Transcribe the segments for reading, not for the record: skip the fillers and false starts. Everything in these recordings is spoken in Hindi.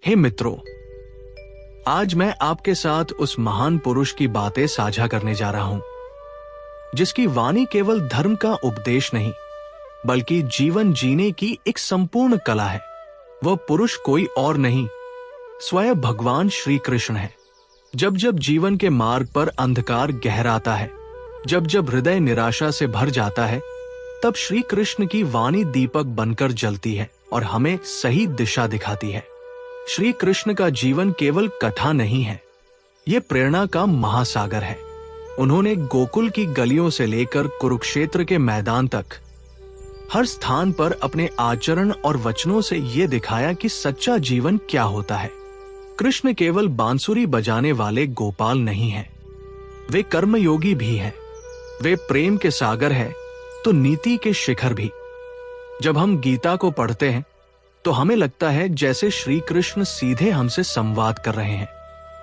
हे मित्रों, आज मैं आपके साथ उस महान पुरुष की बातें साझा करने जा रहा हूं, जिसकी वाणी केवल धर्म का उपदेश नहीं, बल्कि जीवन जीने की एक संपूर्ण कला है। वह पुरुष कोई और नहीं, स्वयं भगवान श्री कृष्ण है। जब जब जीवन के मार्ग पर अंधकार गहराता है, जब जब हृदय निराशा से भर जाता है, तब श्री कृष्ण की वाणी दीपक बनकर जलती है और हमें सही दिशा दिखाती है। श्री कृष्ण का जीवन केवल कथा नहीं है, ये प्रेरणा का महासागर है। उन्होंने गोकुल की गलियों से लेकर कुरुक्षेत्र के मैदान तक हर स्थान पर अपने आचरण और वचनों से ये दिखाया कि सच्चा जीवन क्या होता है। कृष्ण केवल बांसुरी बजाने वाले गोपाल नहीं हैं, वे कर्मयोगी भी हैं। वे प्रेम के सागर हैं तो नीति के शिखर भी। जब हम गीता को पढ़ते हैं तो हमें लगता है जैसे श्री कृष्ण सीधे हमसे संवाद कर रहे हैं।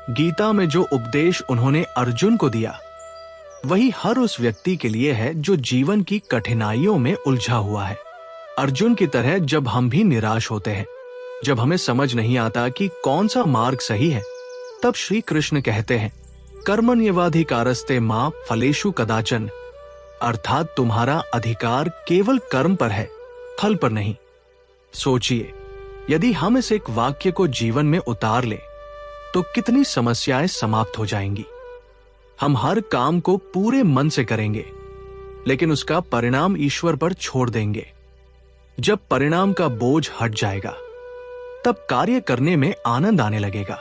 गीता में जो उपदेश उन्होंने अर्जुन को दिया, वही हर उस व्यक्ति के लिए है जो जीवन की कठिनाइयों में उलझा हुआ है। अर्जुन की तरह जब हम भी निराश होते हैं, जब हमें समझ नहीं आता कि कौन सा मार्ग सही है, तब श्री कृष्ण कहते हैं, कर्मण्येवाधिकारस्ते मां फलेषु कदाचन, अर्थात तुम्हारा अधिकार केवल कर्म पर है, फल पर नहीं। सोचिए, यदि हम इस एक वाक्य को जीवन में उतार ले तो कितनी समस्याएं समाप्त हो जाएंगी। हम हर काम को पूरे मन से करेंगे, लेकिन उसका परिणाम ईश्वर पर छोड़ देंगे। जब परिणाम का बोझ हट जाएगा, तब कार्य करने में आनंद आने लगेगा।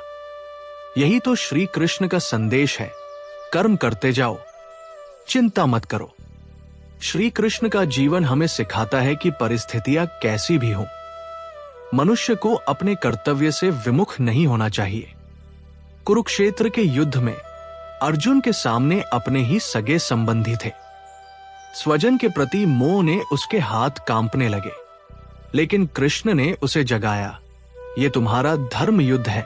यही तो श्री कृष्ण का संदेश है, कर्म करते जाओ, चिंता मत करो। श्री कृष्ण का जीवन हमें सिखाता है कि परिस्थितियां कैसी भी हों, मनुष्य को अपने कर्तव्य से विमुख नहीं होना चाहिए। कुरुक्षेत्र के युद्ध में अर्जुन के सामने अपने ही सगे संबंधी थे। स्वजन के प्रति मोह ने उसके हाथ कांपने लगे, लेकिन कृष्ण ने उसे जगाया। ये तुम्हारा धर्म युद्ध है,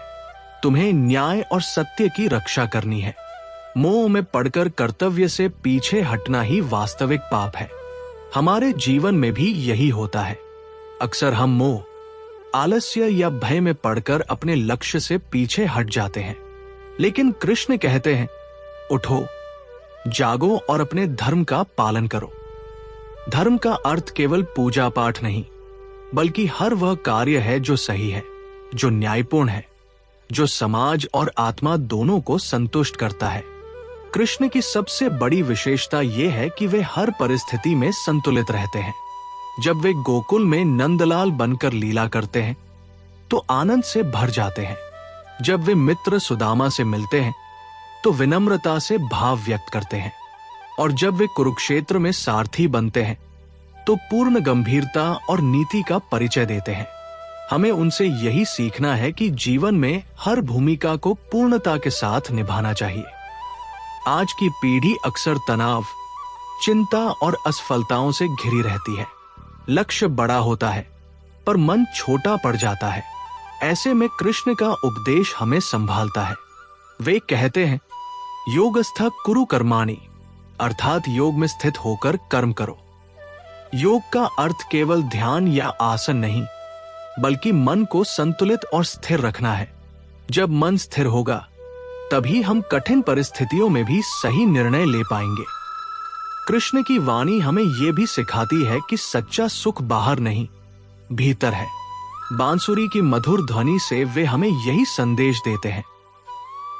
तुम्हें न्याय और सत्य की रक्षा करनी है। मोह में पड़कर कर्तव्य से पीछे हटना ही वास्तविक पाप है। हमारे जीवन में भी यही होता है। अक्सर हम मोह, आलस्य या भय में पड़कर अपने लक्ष्य से पीछे हट जाते हैं। लेकिन कृष्ण कहते हैं, उठो, जागो और अपने धर्म का पालन करो। धर्म का अर्थ केवल पूजा पाठ नहीं, बल्कि हर वह कार्य है जो सही है, जो न्यायपूर्ण है, जो समाज और आत्मा दोनों को संतुष्ट करता है। कृष्ण की सबसे बड़ी विशेषता यह है कि वे हर परिस्थिति में संतुलित रहते हैं। जब वे गोकुल में नंदलाल बनकर लीला करते हैं तो आनंद से भर जाते हैं। जब वे मित्र सुदामा से मिलते हैं तो विनम्रता से भाव व्यक्त करते हैं, और जब वे कुरुक्षेत्र में सारथी बनते हैं तो पूर्ण गंभीरता और नीति का परिचय देते हैं। हमें उनसे यही सीखना है कि जीवन में हर भूमिका को पूर्णता के साथ निभाना चाहिए। आज की पीढ़ी अक्सर तनाव, चिंता और असफलताओं से घिरी रहती है। लक्ष्य बड़ा होता है पर मन छोटा पड़ जाता है। ऐसे में कृष्ण का उपदेश हमें संभालता है। वे कहते हैं, योगस्थ कुरु कर्माणि, अर्थात योग में स्थित होकर कर्म करो। योग का अर्थ केवल ध्यान या आसन नहीं, बल्कि मन को संतुलित और स्थिर रखना है। जब मन स्थिर होगा, तभी हम कठिन परिस्थितियों में भी सही निर्णय ले पाएंगे। कृष्ण की वाणी हमें यह भी सिखाती है कि सच्चा सुख बाहर नहीं, भीतर है। बांसुरी की मधुर ध्वनि से वे हमें यही संदेश देते हैं,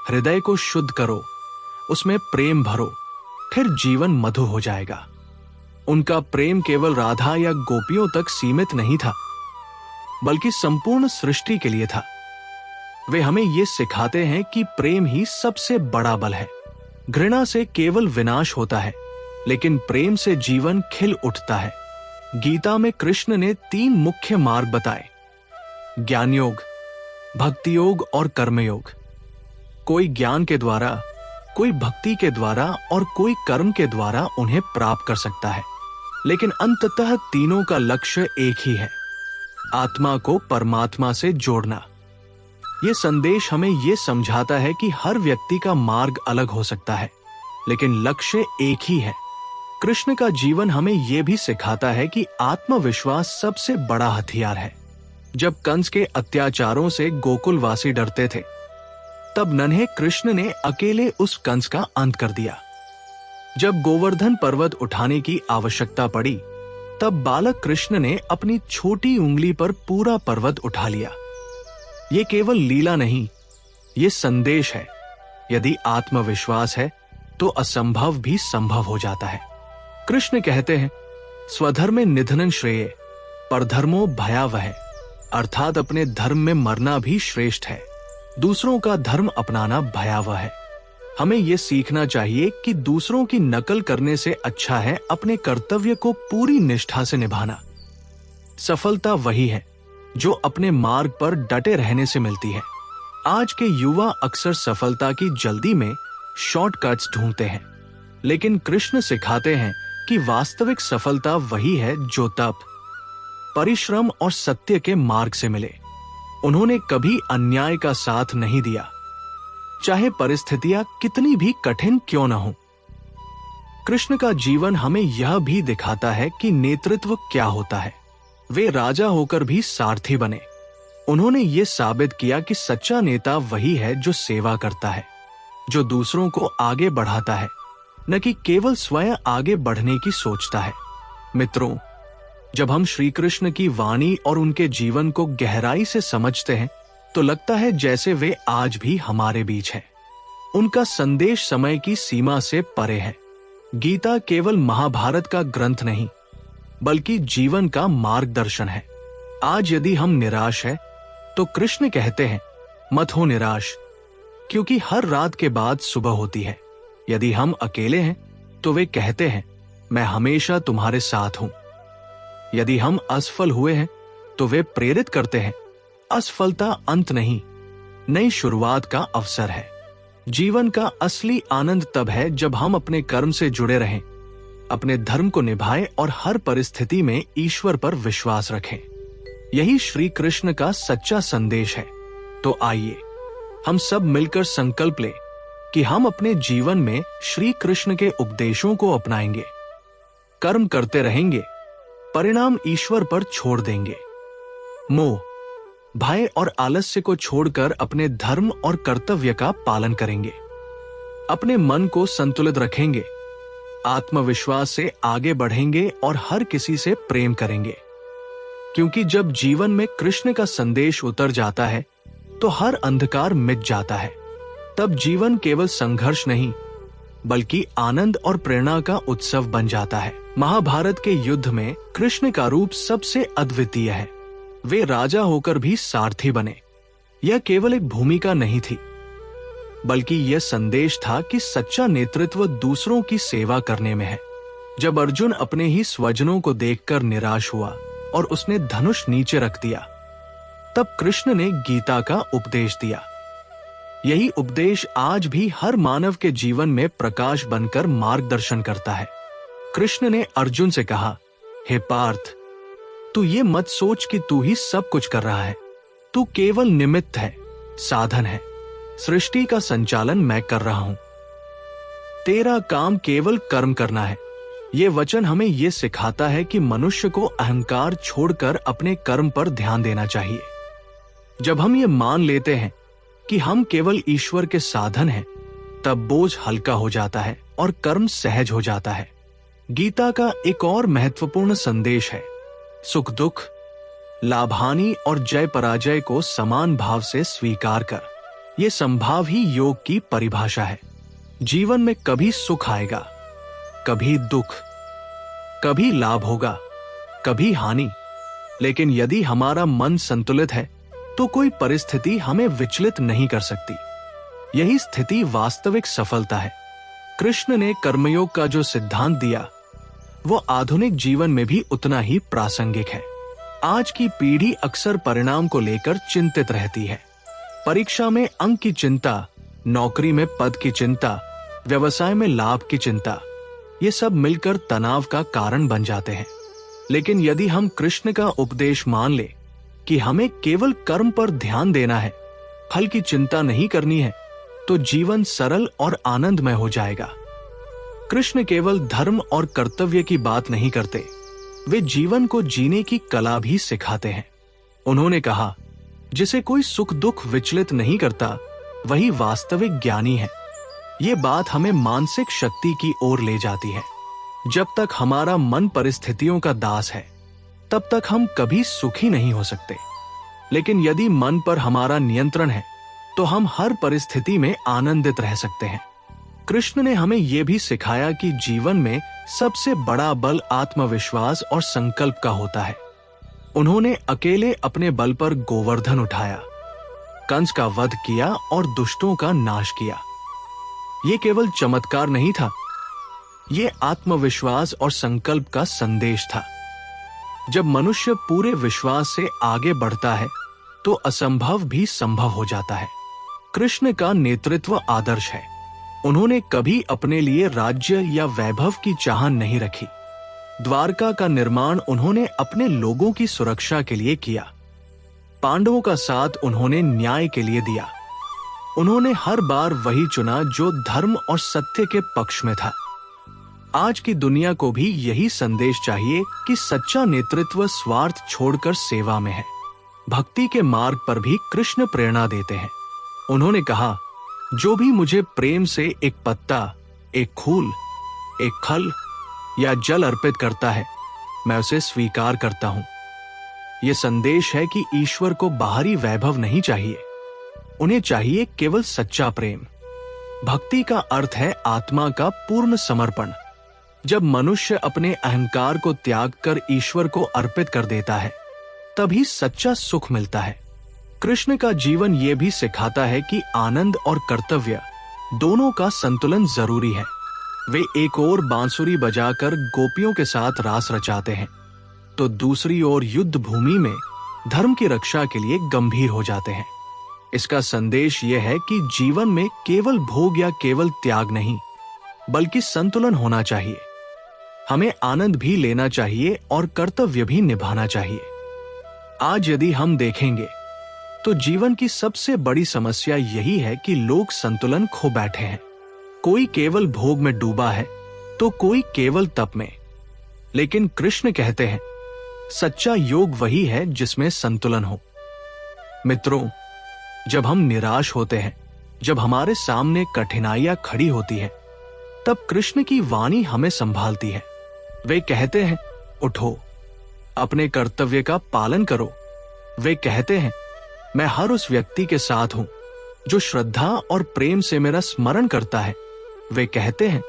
हृदय को शुद्ध करो, उसमें प्रेम भरो, फिर जीवन मधुर हो जाएगा। उनका प्रेम केवल राधा या गोपियों तक सीमित नहीं था, बल्कि संपूर्ण सृष्टि के लिए था। वे हमें ये सिखाते हैं कि प्रेम ही सबसे बड़ा बल है। घृणा से केवल विनाश होता है, लेकिन प्रेम से जीवन खिल उठता है। गीता में कृष्ण ने 3 मुख्य मार्ग बताए, ज्ञान योग, भक्ति योग और कर्मयोग। कोई ज्ञान के द्वारा, कोई भक्ति के द्वारा और कोई कर्म के द्वारा उन्हें प्राप्त कर सकता है, लेकिन अंततः तीनों का लक्ष्य एक ही है, आत्मा को परमात्मा से जोड़ना। ये संदेश हमें ये समझाता है कि हर व्यक्ति का मार्ग अलग हो सकता है, लेकिन लक्ष्य एक ही है। कृष्ण का जीवन हमें यह भी सिखाता है कि आत्मविश्वास सबसे बड़ा हथियार है। जब कंस के अत्याचारों से गोकुलवासी डरते थे, तब नन्हे कृष्ण ने अकेले उस कंस का अंत कर दिया। जब गोवर्धन पर्वत उठाने की आवश्यकता पड़ी, तब बालक कृष्ण ने अपनी छोटी उंगली पर पूरा पर्वत उठा लिया। ये केवल लीला नहीं, ये संदेश है। यदि आत्मविश्वास है तो असंभव भी संभव हो जाता है। कृष्ण कहते हैं, स्वधर्मे निधनं श्रेय, परधर्मो भयावह, अर्थात अपने धर्म में मरना भी श्रेष्ठ है, दूसरों का धर्म अपनाना भयावह है। हमें यह सीखना चाहिए कि दूसरों की नकल करने से अच्छा है अपने कर्तव्य को पूरी निष्ठा से निभाना। सफलता वही है जो अपने मार्ग पर डटे रहने से मिलती है। आज के युवा अक्सर सफलता की जल्दी में शॉर्टकट्स ढूंढते हैं, लेकिन कृष्ण सिखाते हैं कि वास्तविक सफलता वही है जो तप, परिश्रम और सत्य के मार्ग से मिले। उन्होंने कभी अन्याय का साथ नहीं दिया, चाहे परिस्थितियां कितनी भी कठिन क्यों न हो। कृष्ण का जीवन हमें यह भी दिखाता है कि नेतृत्व क्या होता है। वे राजा होकर भी सारथी बने। उन्होंने ये साबित किया कि सच्चा नेता वही है जो सेवा करता है, जो दूसरों को आगे बढ़ाता है, न कि केवल स्वयं आगे बढ़ने की सोचता है। मित्रों, जब हम श्री कृष्ण की वाणी और उनके जीवन को गहराई से समझते हैं, तो लगता है जैसे वे आज भी हमारे बीच हैं। उनका संदेश समय की सीमा से परे है। गीता केवल महाभारत का ग्रंथ नहीं, बल्कि जीवन का मार्गदर्शन है। आज यदि हम निराश हैं, तो कृष्ण कहते हैं, मत हो निराश, क्योंकि हर रात के बाद सुबह होती है। यदि हम अकेले हैं, तो वे कहते हैं, मैं हमेशा तुम्हारे साथ हूं। यदि हम असफल हुए हैं, तो वे प्रेरित करते हैं, असफलता अंत नहीं, नई शुरुआत का अवसर है। जीवन का असली आनंद तब है जब हम अपने कर्म से जुड़े रहें, अपने धर्म को निभाएं और हर परिस्थिति में ईश्वर पर विश्वास रखें। यही श्री कृष्ण का सच्चा संदेश है। तो आइए हम सब मिलकर संकल्प लें कि हम अपने जीवन में श्री कृष्ण के उपदेशों को अपनाएंगे, कर्म करते रहेंगे, परिणाम ईश्वर पर छोड़ देंगे। मोह, भय और आलस्य को छोड़कर अपने धर्म और कर्तव्य का पालन करेंगे। अपने मन को संतुलित रखेंगे, आत्मविश्वास से आगे बढ़ेंगे और हर किसी से प्रेम करेंगे। क्योंकि जब जीवन में कृष्ण का संदेश उतर जाता है, तो हर अंधकार मिट जाता है। तब जीवन केवल संघर्ष नहीं, बल्कि आनंद और प्रेरणा का उत्सव बन जाता है। महाभारत के युद्ध में कृष्ण का रूप सबसे अद्वितीय है। वे राजा होकर भी सारथी बने। यह केवल एक भूमिका नहीं थी, बल्कि यह संदेश था कि सच्चा नेतृत्व दूसरों की सेवा करने में है। जब अर्जुन अपने ही स्वजनों को देखकर निराश हुआ और उसने धनुष नीचे रख दिया, तब कृष्ण ने गीता का उपदेश दिया। यही उपदेश आज भी हर मानव के जीवन में प्रकाश बनकर मार्गदर्शन करता है। कृष्ण ने अर्जुन से कहा, हे पार्थ, तू ये मत सोच कि तू ही सब कुछ कर रहा है। तू केवल निमित्त है, साधन है। सृष्टि का संचालन मैं कर रहा हूं। तेरा काम केवल कर्म करना है। ये वचन हमें ये सिखाता है कि मनुष्य को अहंकार छोड़कर अपने कर्म पर ध्यान देना चाहिए। जब हम ये मान लेते हैं कि हम केवल ईश्वर के साधन हैं, तब बोझ हल्का हो जाता है और कर्म सहज हो जाता है। गीता का एक और महत्वपूर्ण संदेश है, सुख दुख, लाभ हानि और जय पराजय को समान भाव से स्वीकार कर। यह संभाव ही योग की परिभाषा है। जीवन में कभी सुख आएगा, कभी दुख, कभी लाभ होगा, कभी हानि, लेकिन यदि हमारा मन संतुलित है, तो कोई परिस्थिति हमें विचलित नहीं कर सकती। यही स्थिति वास्तविक सफलता है। कृष्ण ने कर्मयोग का जो सिद्धांत दिया, वो आधुनिक जीवन में भी उतना ही प्रासंगिक है। आज की पीढ़ी अक्सर परिणाम को लेकर चिंतित रहती है। परीक्षा में अंक की चिंता, नौकरी में पद की चिंता, व्यवसाय में लाभ की चिंता, ये सब मिलकर तनाव का कारण बन जाते हैं। लेकिन यदि हम कृष्ण का उपदेश मान ले कि हमें केवल कर्म पर ध्यान देना है, फल की चिंता नहीं करनी है, तो जीवन सरल और आनंदमय हो जाएगा। कृष्ण केवल धर्म और कर्तव्य की बात नहीं करते, वे जीवन को जीने की कला भी सिखाते हैं। उन्होंने कहा, जिसे कोई सुख दुख विचलित नहीं करता वही वास्तविक ज्ञानी है। ये बात हमें मानसिक शक्ति की ओर ले जाती है। जब तक हमारा मन परिस्थितियों का दास है तब तक हम कभी सुखी नहीं हो सकते, लेकिन यदि मन पर हमारा नियंत्रण है तो हम हर परिस्थिति में आनंदित रह सकते हैं। कृष्ण ने हमें यह भी सिखाया कि जीवन में सबसे बड़ा बल आत्मविश्वास और संकल्प का होता है। उन्होंने अकेले अपने बल पर गोवर्धन उठाया, कंस का वध किया और दुष्टों का नाश किया। ये केवल चमत्कार नहीं था, ये आत्मविश्वास और संकल्प का संदेश था। जब मनुष्य पूरे विश्वास से आगे बढ़ता है तो असंभव भी संभव हो जाता है। कृष्ण का नेतृत्व आदर्श है। उन्होंने कभी अपने लिए राज्य या वैभव की चाह नहीं रखी। द्वारका का निर्माण उन्होंने अपने लोगों की सुरक्षा के लिए किया। पांडवों का साथ उन्होंने न्याय के लिए दिया। उन्होंने हर बार वही चुना जो धर्म और सत्य के पक्ष में था। आज की दुनिया को भी यही संदेश चाहिए कि सच्चा नेतृत्व स्वार्थ छोड़कर सेवा में है। भक्ति के मार्ग पर भी कृष्ण प्रेरणा देते हैं। उन्होंने कहा, जो भी मुझे प्रेम से एक पत्ता, एक फूल, एक खल या जल अर्पित करता है, मैं उसे स्वीकार करता हूं। यह संदेश है कि ईश्वर को बाहरी वैभव नहीं चाहिए, उन्हें चाहिए केवल सच्चा प्रेम। भक्ति का अर्थ है आत्मा का पूर्ण समर्पण। जब मनुष्य अपने अहंकार को त्याग कर ईश्वर को अर्पित कर देता है, तभी सच्चा सुख मिलता है। कृष्ण का जीवन ये भी सिखाता है कि आनंद और कर्तव्य दोनों का संतुलन जरूरी है। वे एक ओर बांसुरी बजाकर गोपियों के साथ रास रचाते हैं, तो दूसरी ओर युद्ध भूमि में धर्म की रक्षा के लिए गंभीर हो जाते हैं। इसका संदेश यह है कि जीवन में केवल भोग या केवल त्याग नहीं, बल्कि संतुलन होना चाहिए। हमें आनंद भी लेना चाहिए और कर्तव्य भी निभाना चाहिए। आज यदि हम देखेंगे तो जीवन की सबसे बड़ी समस्या यही है कि लोग संतुलन खो बैठे हैं। कोई केवल भोग में डूबा है तो कोई केवल तप में। लेकिन कृष्ण कहते हैं, सच्चा योग वही है जिसमें संतुलन हो। मित्रों, जब हम निराश होते हैं, जब हमारे सामने कठिनाइयां खड़ी होती हैं, तब कृष्ण की वाणी हमें संभालती है। वे कहते हैं, उठो, अपने कर्तव्य का पालन करो। वे कहते हैं, मैं हर उस व्यक्ति के साथ हूं जो श्रद्धा और प्रेम से मेरा स्मरण करता है। वे कहते हैं,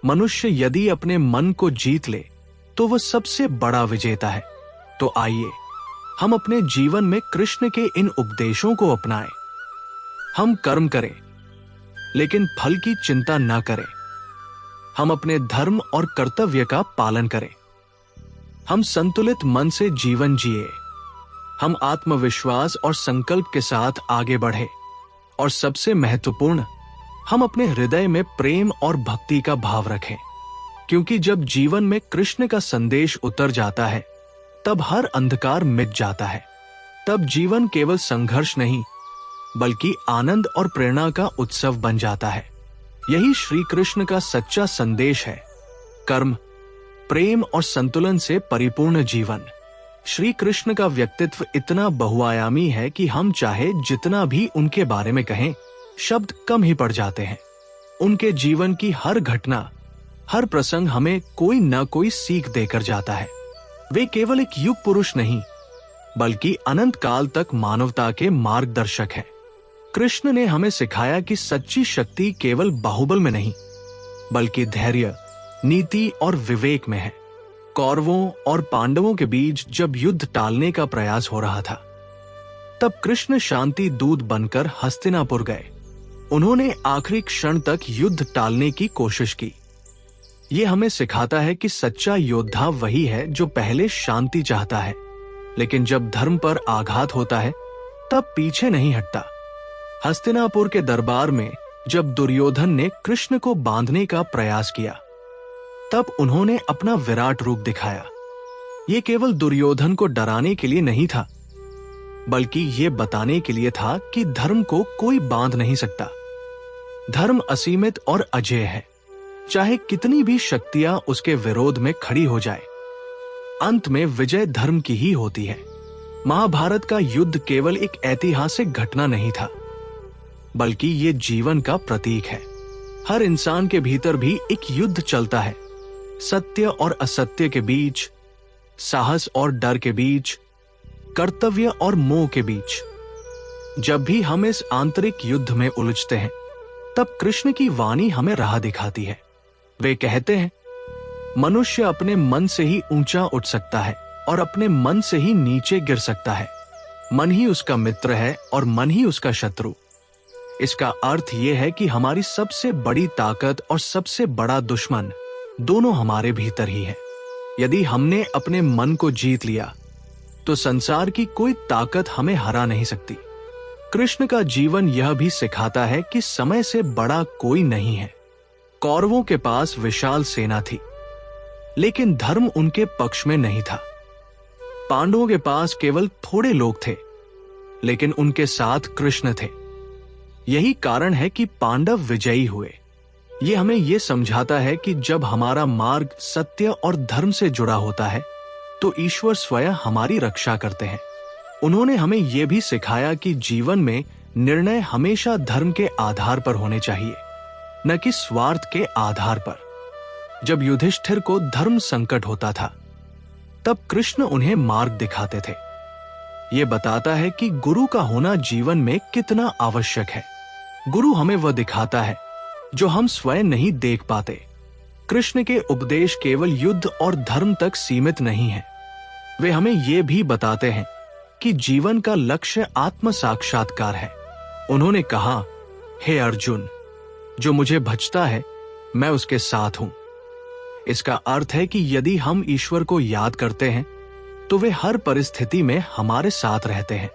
मनुष्य यदि अपने मन को जीत ले तो वह सबसे बड़ा विजेता है। तो आइए हम अपने जीवन में कृष्ण के इन उपदेशों को अपनाएं। हम कर्म करें, लेकिन फल की चिंता न करें। हम अपने धर्म और कर्तव्य का पालन करें। हम संतुलित मन से जीवन जिए। हम आत्मविश्वास और संकल्प के साथ आगे बढ़े। और सबसे महत्वपूर्ण, हम अपने हृदय में प्रेम और भक्ति का भाव रखें, क्योंकि जब जीवन में कृष्ण का संदेश उतर जाता है तब हर अंधकार मिट जाता है। तब जीवन केवल संघर्ष नहीं, बल्कि आनंद और प्रेरणा का उत्सव बन जाता है। यही श्री कृष्ण का सच्चा संदेश है, कर्म, प्रेम और संतुलन से परिपूर्ण जीवन। श्री कृष्ण का व्यक्तित्व इतना बहुआयामी है कि हम चाहे जितना भी उनके बारे में कहें, शब्द कम ही पड़ जाते हैं। उनके जीवन की हर घटना, हर प्रसंग हमें कोई न कोई सीख देकर जाता है। वे केवल एक युग पुरुष नहीं, बल्कि अनंत काल तक मानवता के मार्गदर्शक हैं। कृष्ण ने हमें सिखाया कि सच्ची शक्ति केवल बाहुबल में नहीं, बल्कि धैर्य, नीति और विवेक में है। कौरवों और पांडवों के बीच जब युद्ध टालने का प्रयास हो रहा था, तब कृष्ण शांति दूत बनकर हस्तिनापुर गए। उन्होंने आखिरी क्षण तक युद्ध टालने की कोशिश की। ये हमें सिखाता है कि सच्चा योद्धा वही है जो पहले शांति चाहता है, लेकिन जब धर्म पर आघात होता है तब पीछे नहीं हटता। हस्तिनापुर के दरबार में जब दुर्योधन ने कृष्ण को बांधने का प्रयास किया, तब उन्होंने अपना विराट रूप दिखाया। ये केवल दुर्योधन को डराने के लिए नहीं था, बल्कि ये बताने के लिए था कि धर्म को कोई बांध नहीं सकता। धर्म असीमित और अजेय है, चाहे कितनी भी शक्तियां उसके विरोध में खड़ी हो जाए। अंत में विजय धर्म की ही होती है। महाभारत का युद्ध केवल एक ऐतिहासिक घटना नहीं था, बल्कि ये जीवन का प्रतीक है। हर इंसान के भीतर भी एक युद्ध चलता है, सत्य और असत्य के बीच, साहस और डर के बीच, कर्तव्य और मोह के बीच। जब भी हम इस आंतरिक युद्ध में उलझते हैं, तब कृष्ण की वाणी हमें राह दिखाती है। वे कहते हैं, मनुष्य अपने मन से ही ऊंचा उठ सकता है और अपने मन से ही नीचे गिर सकता है। मन ही उसका मित्र है और मन ही उसका शत्रु। इसका अर्थ यह है कि हमारी सबसे बड़ी ताकत और सबसे बड़ा दुश्मन दोनों हमारे भीतर ही है। यदि हमने अपने मन को जीत लिया, तो संसार की कोई ताकत हमें हरा नहीं सकती। कृष्ण का जीवन यह भी सिखाता है कि समय से बड़ा कोई नहीं है। कौरवों के पास विशाल सेना थी, लेकिन धर्म उनके पक्ष में नहीं था। पांडवों के पास केवल थोड़े लोग थे, लेकिन उनके साथ कृष्ण थे। यही कारण है कि पांडव विजयी हुए। ये हमें यह समझाता है कि जब हमारा मार्ग सत्य और धर्म से जुड़ा होता है, तो ईश्वर स्वयं हमारी रक्षा करते हैं। उन्होंने हमें यह भी सिखाया कि जीवन में निर्णय हमेशा धर्म के आधार पर होने चाहिए, न कि स्वार्थ के आधार पर। जब युधिष्ठिर को धर्म संकट होता था, तब कृष्ण उन्हें मार्ग दिखाते थे। यह बताता है कि गुरु का होना जीवन में कितना आवश्यक है। गुरु हमें वह दिखाता है जो हम स्वयं नहीं देख पाते। कृष्ण के उपदेश केवल युद्ध और धर्म तक सीमित नहीं है। वे हमें यह भी बताते हैं कि जीवन का लक्ष्य आत्म साक्षात्कार है। उन्होंने कहा, हे अर्जुन, जो मुझे भजता है, मैं उसके साथ हूं। इसका अर्थ है कि यदि हम ईश्वर को याद करते हैं, तो वे हर परिस्थिति में हमारे साथ रहते हैं।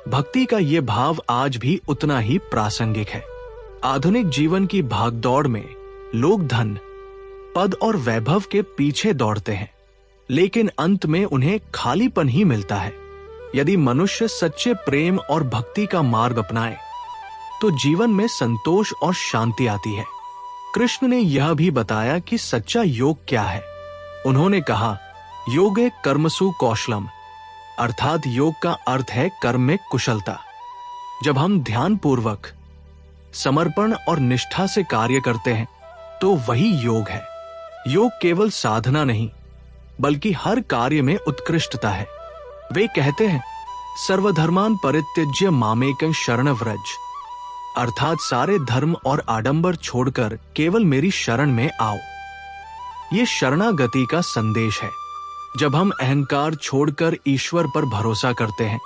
भक्ति का ये भाव आज भी उतना ही प्रासंगिक है। आधुनिक जीवन की भागदौड़ में लोग धन, पद और वैभव के पीछे दौड़ते हैं, लेकिन अंत में उन्हें खालीपन ही मिलता है। यदि मनुष्य सच्चे प्रेम और भक्ति का मार्ग अपनाए, तो जीवन में संतोष और शांति आती है। कृष्ण ने यह भी बताया कि सच्चा योग क्या है। उन्होंने कहा, योगे कर्मसु कौशलम, अर्थात योग का अर्थ है कर्म में कुशलता। जब हम ध्यान पूर्वक, समर्पण और निष्ठा से कार्य करते हैं, तो वही योग है। योग केवल साधना नहीं, बल्कि हर कार्य में उत्कृष्टता है। वे कहते हैं, सर्वधर्मान परित्यज्य मामेकं शरणं व्रज, अर्थात सारे धर्म और आडंबर छोड़कर केवल मेरी शरण में आओ। ये शरणागति का संदेश है। जब हम अहंकार छोड़कर ईश्वर पर भरोसा करते हैं,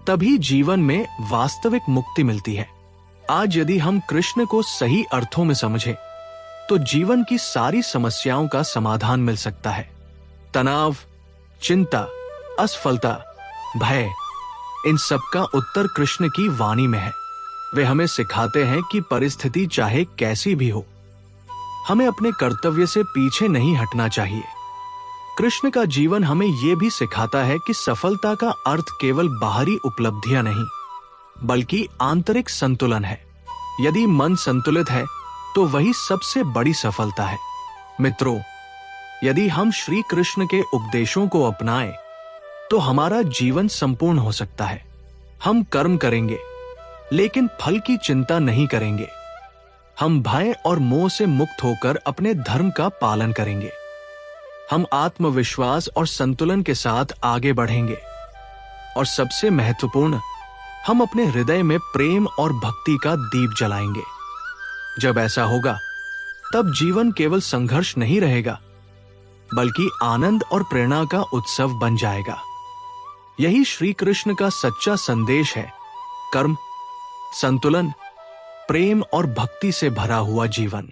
तभी जीवन में वास्तविक मुक्ति मिलती है। आज यदि हम कृष्ण को सही अर्थों में समझें, तो जीवन की सारी समस्याओं का समाधान मिल सकता है। तनाव, चिंता, असफलता, भय, इन सब का उत्तर कृष्ण की वाणी में है। वे हमें सिखाते हैं कि परिस्थिति चाहे कैसी भी हो, हमें अपने कर्तव्य से पीछे नहीं हटना चाहिए। कृष्ण का जीवन हमें यह भी सिखाता है कि सफलता का अर्थ केवल बाहरी उपलब्धियां नहीं, बल्कि आंतरिक संतुलन है। यदि मन संतुलित है, तो वही सबसे बड़ी सफलता है। मित्रों, यदि हम श्री कृष्ण के उपदेशों को अपनाएं, तो हमारा जीवन संपूर्ण हो सकता है। हम कर्म करेंगे, लेकिन फल की चिंता नहीं करेंगे। हम भय और मोह से मुक्त होकर अपने धर्म का पालन करेंगे। हम आत्मविश्वास और संतुलन के साथ आगे बढ़ेंगे। और सबसे महत्वपूर्ण, हम अपने हृदय में प्रेम और भक्ति का दीप जलाएंगे। जब ऐसा होगा, तब जीवन केवल संघर्ष नहीं रहेगा, बल्कि आनंद और प्रेरणा का उत्सव बन जाएगा। यही श्री कृष्ण का सच्चा संदेश है। कर्म, संतुलन, प्रेम और भक्ति से भरा हुआ जीवन।